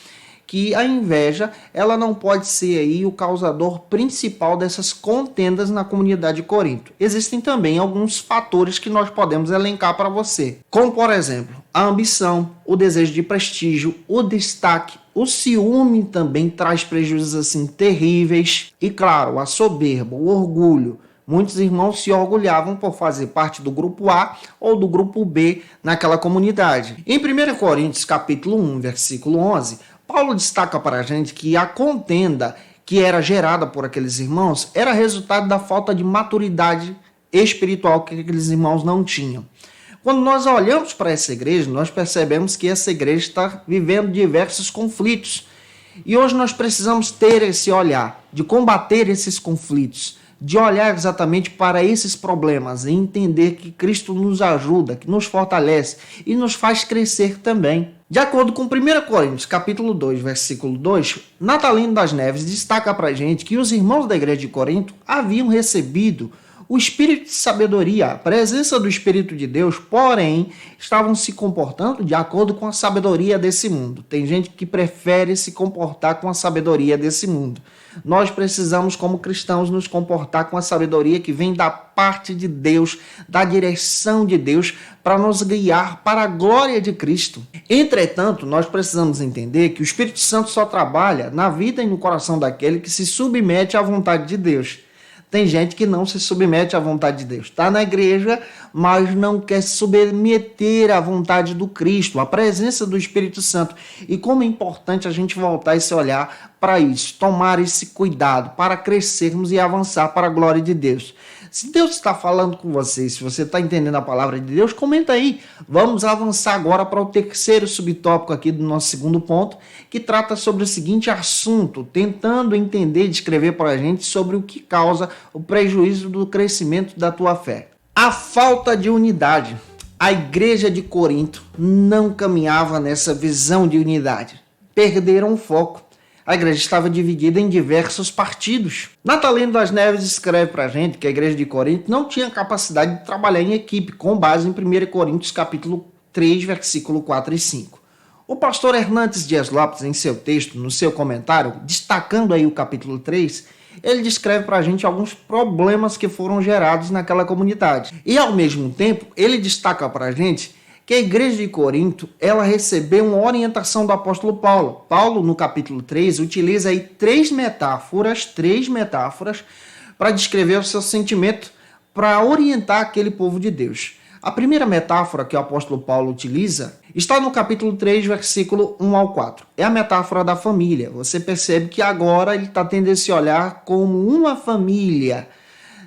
que a inveja ela não pode ser aí o causador principal dessas contendas na comunidade de Corinto. Existem também alguns fatores que nós podemos elencar para você, como por exemplo, a ambição, o desejo de prestígio, o destaque, o ciúme também traz prejuízos assim terríveis e claro, a soberba, o orgulho. Muitos irmãos se orgulhavam por fazer parte do grupo A ou do grupo B naquela comunidade. Em 1 Coríntios capítulo 1, versículo 11, Paulo destaca para a gente que a contenda que era gerada por aqueles irmãos era resultado da falta de maturidade espiritual que aqueles irmãos não tinham. Quando nós olhamos para essa igreja, nós percebemos que essa igreja está vivendo diversos conflitos. E hoje nós precisamos ter esse olhar de combater esses conflitos, de olhar exatamente para esses problemas e entender que Cristo nos ajuda, que nos fortalece e nos faz crescer também. De acordo com 1 Coríntios, capítulo 2, versículo 2, Natalino das Neves destaca para a gente que os irmãos da igreja de Corinto haviam recebido o espírito de sabedoria, a presença do Espírito de Deus, porém, estavam se comportando de acordo com a sabedoria desse mundo. Tem gente que prefere se comportar com a sabedoria desse mundo. Nós precisamos, como cristãos, nos comportar com a sabedoria que vem da parte de Deus, da direção de Deus, para nos guiar para a glória de Cristo. Entretanto, nós precisamos entender que o Espírito Santo só trabalha na vida e no coração daquele que se submete à vontade de Deus. Tem gente que não se submete à vontade de Deus. Está na igreja, mas não quer se submeter à vontade do Cristo, à presença do Espírito Santo. E como é importante a gente voltar esse olhar para isso, tomar esse cuidado para crescermos e avançar para a glória de Deus. Se Deus está falando com você, se você está entendendo a palavra de Deus, comenta aí. Vamos avançar agora para o terceiro subtópico aqui do nosso segundo ponto, que trata sobre o seguinte assunto, tentando entender e descrever para a gente sobre o que causa o prejuízo do crescimento da tua fé. A falta de unidade. A igreja de Corinto não caminhava nessa visão de unidade. Perderam o foco. A igreja estava dividida em diversos partidos. Natalino das Neves escreve para a gente que a igreja de Corinto não tinha capacidade de trabalhar em equipe, com base em 1 Coríntios capítulo 3, versículo 4 e 5. O pastor Hernandes Dias Lopes, em seu texto, no seu comentário, destacando aí o capítulo 3, ele descreve para a gente alguns problemas que foram gerados naquela comunidade. E, ao mesmo tempo, ele destaca para a gente que a igreja de Corinto, ela recebeu uma orientação do apóstolo Paulo. Paulo, no capítulo 3, utiliza aí três metáforas para descrever o seu sentimento, para orientar aquele povo de Deus. A primeira metáfora que o apóstolo Paulo utiliza está no capítulo 3, versículo 1 ao 4. É a metáfora da família. Você percebe que agora ele está tendo esse olhar como uma família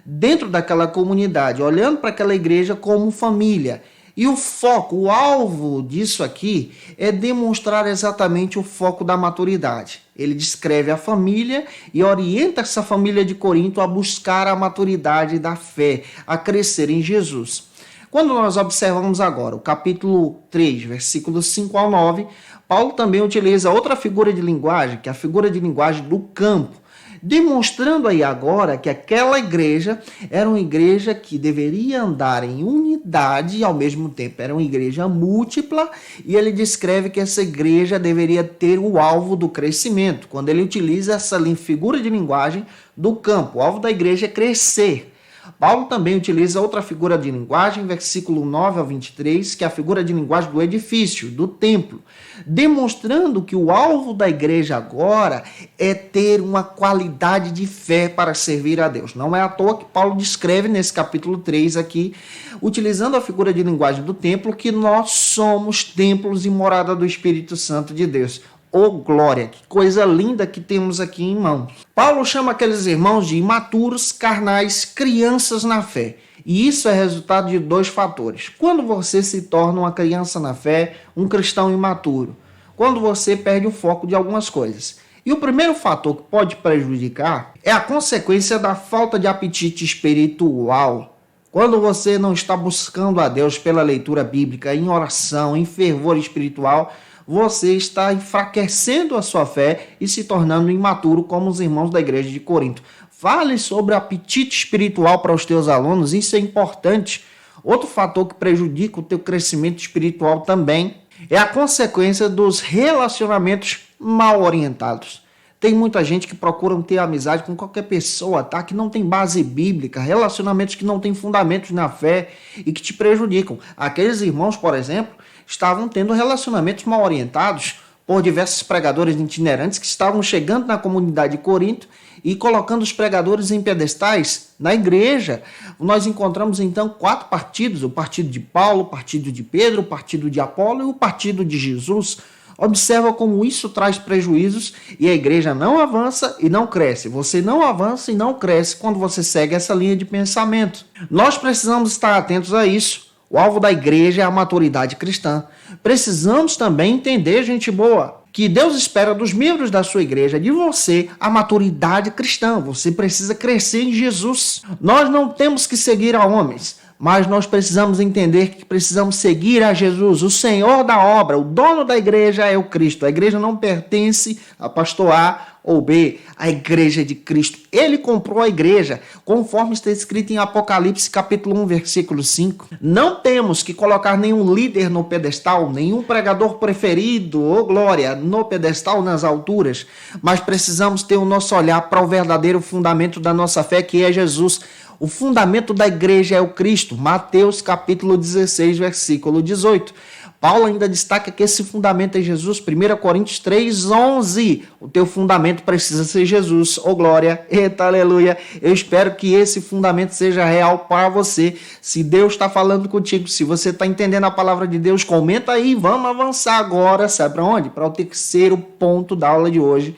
dentro daquela comunidade, olhando para aquela igreja como família. E o foco, o alvo disso aqui é demonstrar exatamente o foco da maturidade. Ele descreve a família e orienta essa família de Corinto a buscar a maturidade da fé, a crescer em Jesus. Quando nós observamos agora o capítulo 3, versículos 5 ao 9, Paulo também utiliza outra figura de linguagem, que é a figura de linguagem do campo, demonstrando aí agora que aquela igreja era uma igreja que deveria andar em unidade e ao mesmo tempo era uma igreja múltipla, e ele descreve que essa igreja deveria ter o alvo do crescimento, quando ele utiliza essa figura de linguagem do campo. O alvo da igreja é crescer. Paulo também utiliza outra figura de linguagem, versículo 9 ao 23, que é a figura de linguagem do edifício, do templo, demonstrando que o alvo da igreja agora é ter uma qualidade de fé para servir a Deus. Não é à toa que Paulo descreve nesse capítulo 3 aqui, utilizando a figura de linguagem do templo, que nós somos templos e morada do Espírito Santo de Deus. Oh, glória! Que coisa linda que temos aqui em mãos. Paulo chama aqueles irmãos de imaturos, carnais, crianças na fé. E isso é resultado de dois fatores. Quando você se torna uma criança na fé, um cristão imaturo. Quando você perde o foco de algumas coisas. E o primeiro fator que pode prejudicar é a consequência da falta de apetite espiritual. Quando você não está buscando a Deus pela leitura bíblica, em oração, em fervor espiritual, você está enfraquecendo a sua fé e se tornando imaturo como os irmãos da igreja de Corinto. Fale sobre apetite espiritual para os teus alunos, isso é importante. Outro fator que prejudica o teu crescimento espiritual também é a consequência dos relacionamentos mal orientados. Tem muita gente que procura ter amizade com qualquer pessoa, tá? Que não tem base bíblica, relacionamentos que não têm fundamentos na fé e que te prejudicam. Aqueles irmãos, por exemplo, estavam tendo relacionamentos mal orientados por diversos pregadores itinerantes que estavam chegando na comunidade de Corinto e colocando os pregadores em pedestais na igreja. Nós encontramos então 4 partidos, o partido de Paulo, o partido de Pedro, o partido de Apolo e o partido de Jesus. Observa como isso traz prejuízos e a igreja não avança e não cresce. Você não avança e não cresce quando você segue essa linha de pensamento. Nós precisamos estar atentos a isso. O alvo da igreja é a maturidade cristã. Precisamos também entender, gente boa, que Deus espera dos membros da sua igreja, de você, a maturidade cristã. Você precisa crescer em Jesus. Nós não temos que seguir a homens, mas nós precisamos entender que precisamos seguir a Jesus, o Senhor da obra. O dono da igreja é o Cristo. A igreja não pertence a pastor A ou B, a igreja de Cristo. Ele comprou a igreja, conforme está escrito em Apocalipse capítulo 1, versículo 5. Não temos que colocar nenhum líder no pedestal, nenhum pregador preferido, ou glória, no pedestal nas alturas, mas precisamos ter o nosso olhar para o verdadeiro fundamento da nossa fé, que é Jesus. O fundamento da igreja é o Cristo. Mateus capítulo 16, versículo 18. Paulo ainda destaca que esse fundamento é Jesus. 1 Coríntios 3, 11. O teu fundamento precisa ser Jesus. Oh, glória. Eita, aleluia. Eu espero que esse fundamento seja real para você. Se Deus está falando contigo, se você está entendendo a palavra de Deus, comenta aí. Vamos avançar agora. Sabe para onde? Para o terceiro ponto da aula de hoje,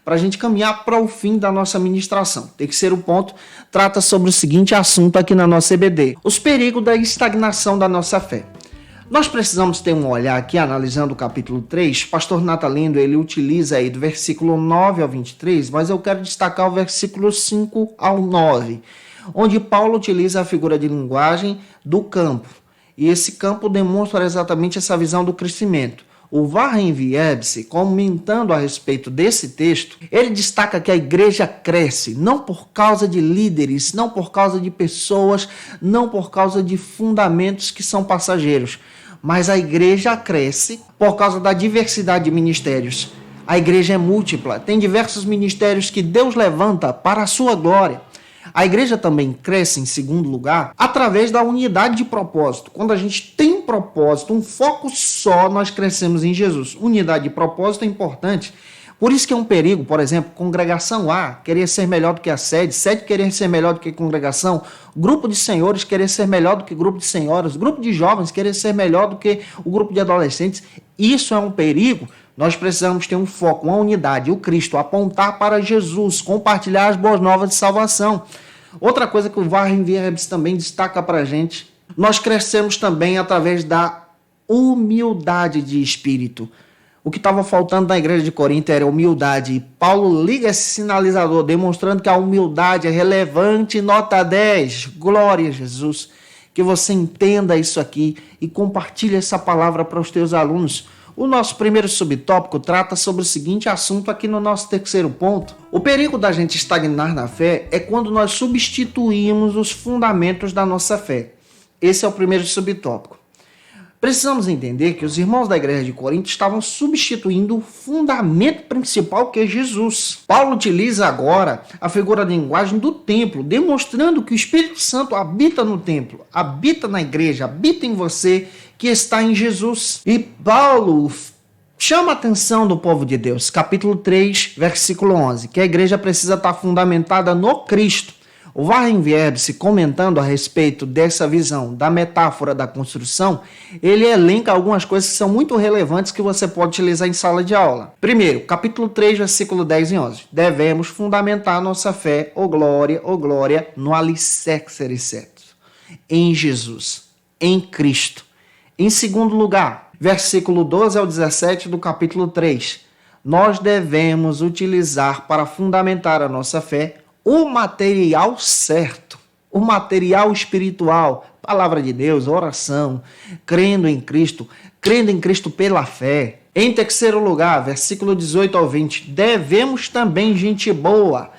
para a gente caminhar para o fim da nossa ministração. Terceiro ponto trata sobre o seguinte assunto aqui na nossa EBD: os perigos da estagnação da nossa fé. Nós precisamos ter um olhar aqui, analisando o capítulo 3. Pastor Natalino, ele utiliza aí do versículo 9 ao 23, mas eu quero destacar o versículo 5 ao 9, onde Paulo utiliza a figura de linguagem do campo. E esse campo demonstra exatamente essa visão do crescimento. O Warren Wiersbe, comentando a respeito desse texto, ele destaca que a igreja cresce não por causa de líderes, não por causa de pessoas, não por causa de fundamentos que são passageiros, mas a igreja cresce por causa da diversidade de ministérios. A igreja é múltipla, tem diversos ministérios que Deus levanta para a sua glória. A igreja também cresce, em segundo lugar, através da unidade de propósito. Quando a gente tem um propósito, um foco só, nós crescemos em Jesus. Unidade de propósito é importante. Por isso que é um perigo, por exemplo, congregação A querer ser melhor do que a sede querer ser melhor do que congregação, grupo de senhores querer ser melhor do que grupo de senhoras, grupo de jovens querer ser melhor do que o grupo de adolescentes. Isso é um perigo. Nós precisamos ter um foco, uma unidade, o Cristo, apontar para Jesus, compartilhar as boas novas de salvação. Outra coisa que o Warren Wiersbe também destaca para a gente: Nós crescemos também através da humildade de espírito. O que estava faltando na igreja de Corinto era humildade. E Paulo liga esse sinalizador, demonstrando que a humildade é relevante. Nota 10. Glória a Jesus. Que você entenda isso aqui e compartilhe essa palavra para os teus alunos. O nosso primeiro subtópico trata sobre o seguinte assunto aqui no nosso terceiro ponto. O perigo da gente estagnar na fé é quando nós substituímos os fundamentos da nossa fé. Esse é o primeiro subtópico. Precisamos entender que os irmãos da igreja de Corinto estavam substituindo o fundamento principal, que é Jesus. Paulo utiliza agora a figura de linguagem do templo, demonstrando que o Espírito Santo habita no templo, habita na igreja, habita em você, que está em Jesus. E Paulo chama a atenção do povo de Deus, capítulo 3, versículo 11, que a igreja precisa estar fundamentada no Cristo. O Warrenverde, comentando a respeito dessa visão da metáfora da construção, ele elenca algumas coisas que são muito relevantes que você pode utilizar em sala de aula. Primeiro, capítulo 3, versículo 10 e 11. Devemos fundamentar nossa fé, glória, no alicerce certo, em Jesus, em Cristo. Em segundo lugar, versículo 12 ao 17 do capítulo 3. Nós devemos utilizar para fundamentar a nossa fé o material certo, o material espiritual, palavra de Deus, oração, crendo em Cristo pela fé. Em terceiro lugar, versículo 18 ao 20, devemos também, gente boa,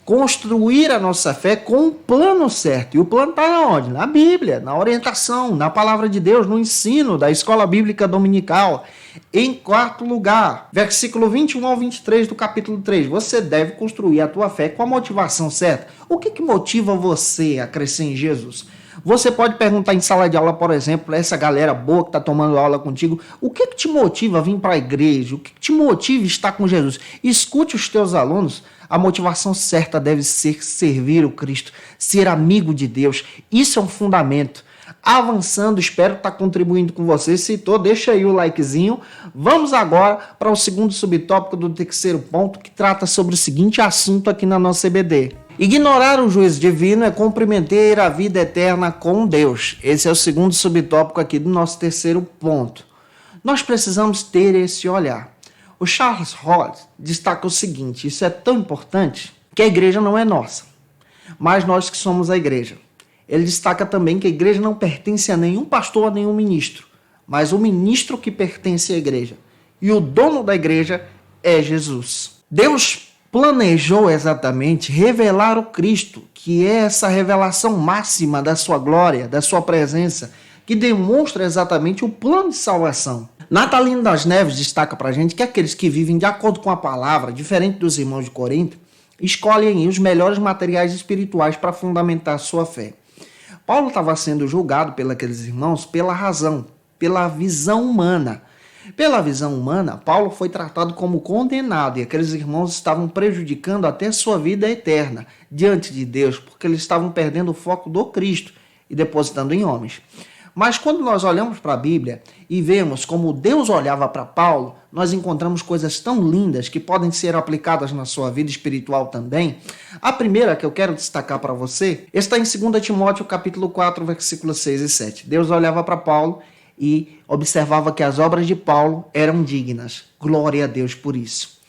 construir a nossa fé com um plano certo. E o plano está onde? Na Bíblia, na orientação, na palavra de Deus, no ensino da escola bíblica dominical. Em quarto lugar, versículo 21 ao 23 do capítulo 3, você deve construir a tua fé com a motivação certa. O que motiva você a crescer em Jesus? Você pode perguntar em sala de aula, por exemplo, essa galera boa que está tomando aula contigo, o que te motiva a vir para a igreja? O que te motiva a estar com Jesus? Escute os teus alunos. A motivação certa deve ser servir o Cristo, ser amigo de Deus. Isso é um fundamento. Avançando, espero estar contribuindo com você. Se tô, deixa aí o likezinho. Vamos agora para o segundo subtópico do terceiro ponto, que trata sobre o seguinte assunto aqui na nossa EBD. Ignorar o juízo divino é comprometer a vida eterna com Deus. Esse é o segundo subtópico aqui do nosso terceiro ponto. Nós precisamos ter esse olhar. O Charles Hodge destaca o seguinte, isso é tão importante, que a igreja não é nossa, mas nós que somos a igreja. Ele destaca também que a igreja não pertence a nenhum pastor, a nenhum ministro, mas o ministro que pertence à igreja. E o dono da igreja é Jesus. Deus planejou exatamente revelar o Cristo, que é essa revelação máxima da sua glória, da sua presença, que demonstra exatamente o plano de salvação. Natalino das Neves destaca para a gente que aqueles que vivem de acordo com a palavra, diferente dos irmãos de Corinto, escolhem os melhores materiais espirituais para fundamentar a sua fé. Paulo estava sendo julgado pelos irmãos pela razão, pela visão humana. Pela visão humana, Paulo foi tratado como condenado e aqueles irmãos estavam prejudicando até sua vida eterna diante de Deus, porque eles estavam perdendo o foco do Cristo e depositando em homens. Mas quando nós olhamos para a Bíblia e vemos como Deus olhava para Paulo, nós encontramos coisas tão lindas que podem ser aplicadas na sua vida espiritual também. A primeira que eu quero destacar para você está em 2 Timóteo capítulo 4, versículos 6 e 7. Deus olhava para Paulo e observava que as obras de Paulo eram dignas. Glória a Deus por isso.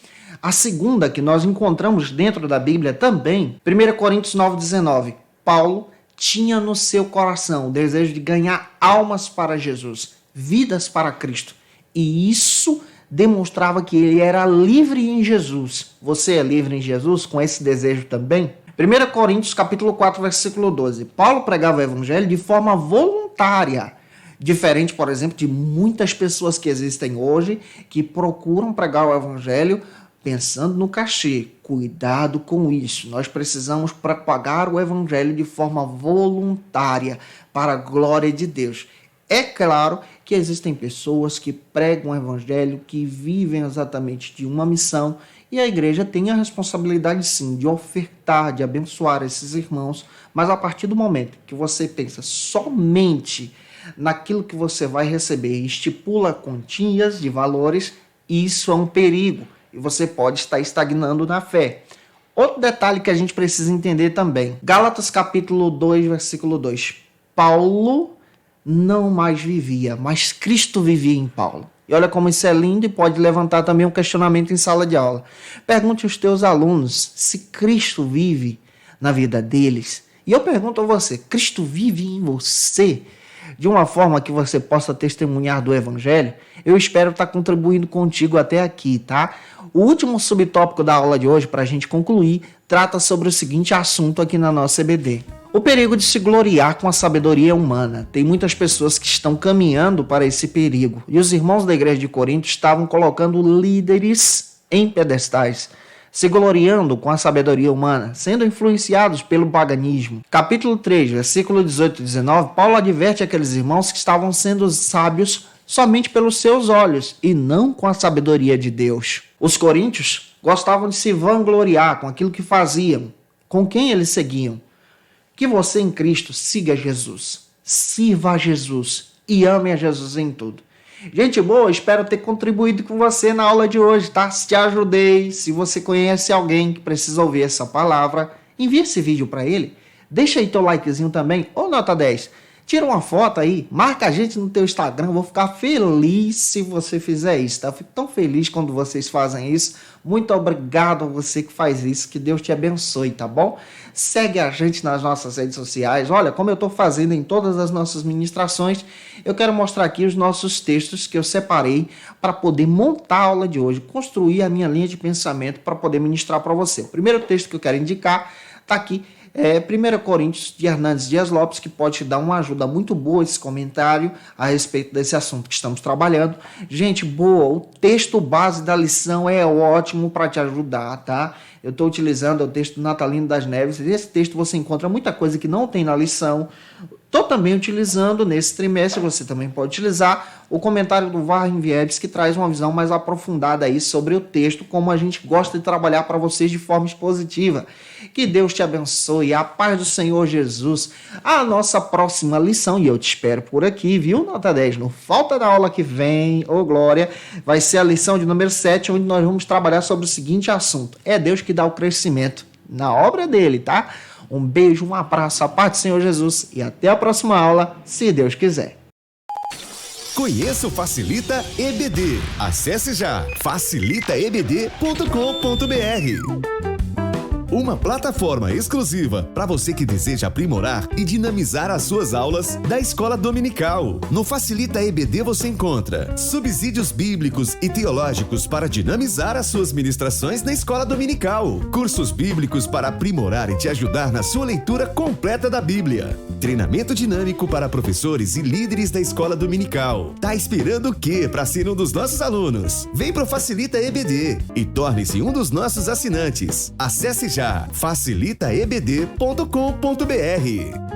A segunda que nós encontramos dentro da Bíblia também, 1 Coríntios 9,19. Paulo tinha no seu coração o desejo de ganhar almas para Jesus, vidas para Cristo. E isso demonstrava que ele era livre em Jesus. Você é livre em Jesus com esse desejo também? 1 Coríntios capítulo 4, versículo 12. Paulo pregava o evangelho de forma voluntária. Diferente, por exemplo, de muitas pessoas que existem hoje que procuram pregar o evangelho pensando no cachê. Cuidado com isso. Nós precisamos propagar o evangelho de forma voluntária para a glória de Deus. É claro que existem pessoas que pregam o evangelho, que vivem exatamente de uma missão, e a igreja tem a responsabilidade sim de ofertar, de abençoar esses irmãos, mas a partir do momento que você pensa somente naquilo que você vai receber e estipula quantias de valores, isso é um perigo e você pode estar estagnando na fé. Outro detalhe que a gente precisa entender também, Gálatas capítulo 2, versículo 2. Paulo não mais vivia, mas Cristo vivia em Paulo. E olha como isso é lindo e pode levantar também um questionamento em sala de aula. Pergunte aos teus alunos se Cristo vive na vida deles. E eu pergunto a você, Cristo vive em você? De uma forma que você possa testemunhar do Evangelho? Eu espero estar contribuindo contigo até aqui, tá? O último subtópico da aula de hoje, para a gente concluir, trata sobre o seguinte assunto aqui na nossa EBD. O perigo de se gloriar com a sabedoria humana. Tem muitas pessoas que estão caminhando para esse perigo. E os irmãos da igreja de Corinto estavam colocando líderes em pedestais, se gloriando com a sabedoria humana, sendo influenciados pelo paganismo. Capítulo 3, versículo 18 e 19, Paulo adverte aqueles irmãos que estavam sendo sábios somente pelos seus olhos e não com a sabedoria de Deus. Os coríntios gostavam de se vangloriar com aquilo que faziam, com quem eles seguiam. Que você em Cristo siga Jesus, sirva a Jesus e ame a Jesus em tudo. Gente boa, espero ter contribuído com você na aula de hoje, tá? Se te ajudei, se você conhece alguém que precisa ouvir essa palavra, envie esse vídeo para ele. Deixa aí teu likezinho também, ou nota 10. Tira uma foto aí, marca a gente no teu Instagram, vou ficar feliz se você fizer isso, tá? Eu fico tão feliz quando vocês fazem isso. Muito obrigado a você que faz isso, que Deus te abençoe, tá bom? Segue a gente nas nossas redes sociais. Olha, como eu estou fazendo em todas as nossas ministrações, eu quero mostrar aqui os nossos textos que eu separei para poder montar a aula de hoje, construir a minha linha de pensamento para poder ministrar para você. O primeiro texto que eu quero indicar está aqui. 1 Coríntios de Hernandes Dias Lopes, que pode te dar uma ajuda muito boa esse comentário a respeito desse assunto que estamos trabalhando. Gente boa, o texto base da lição é ótimo para te ajudar, tá? Eu estou utilizando o texto do Natalino das Neves. Nesse texto você encontra muita coisa que não tem na lição. Estou também utilizando, nesse trimestre, você também pode utilizar o comentário do Warren Viedes, que traz uma visão mais aprofundada aí sobre o texto, como a gente gosta de trabalhar para vocês de forma expositiva. Que Deus te abençoe, a paz do Senhor Jesus. A nossa próxima lição, e eu te espero por aqui, viu, nota 10? Não falta da aula que vem, ô glória, vai ser a lição de número 7, onde nós vamos trabalhar sobre o seguinte assunto. É Deus que dá o crescimento na obra dele, tá? Um beijo, um abraço, a paz do Senhor Jesus e até a próxima aula, se Deus quiser. Conheça o Facilita EBD. Acesse já facilitaebd.com.br. Uma plataforma exclusiva para você que deseja aprimorar e dinamizar as suas aulas da Escola Dominical. No Facilita EBD você encontra subsídios bíblicos e teológicos para dinamizar as suas ministrações na Escola Dominical, cursos bíblicos para aprimorar e te ajudar na sua leitura completa da Bíblia, treinamento dinâmico para professores e líderes da Escola Dominical. Tá esperando o quê para ser um dos nossos alunos? Vem pro Facilita EBD e torne-se um dos nossos assinantes. Acesse já facilitaebd.com.br.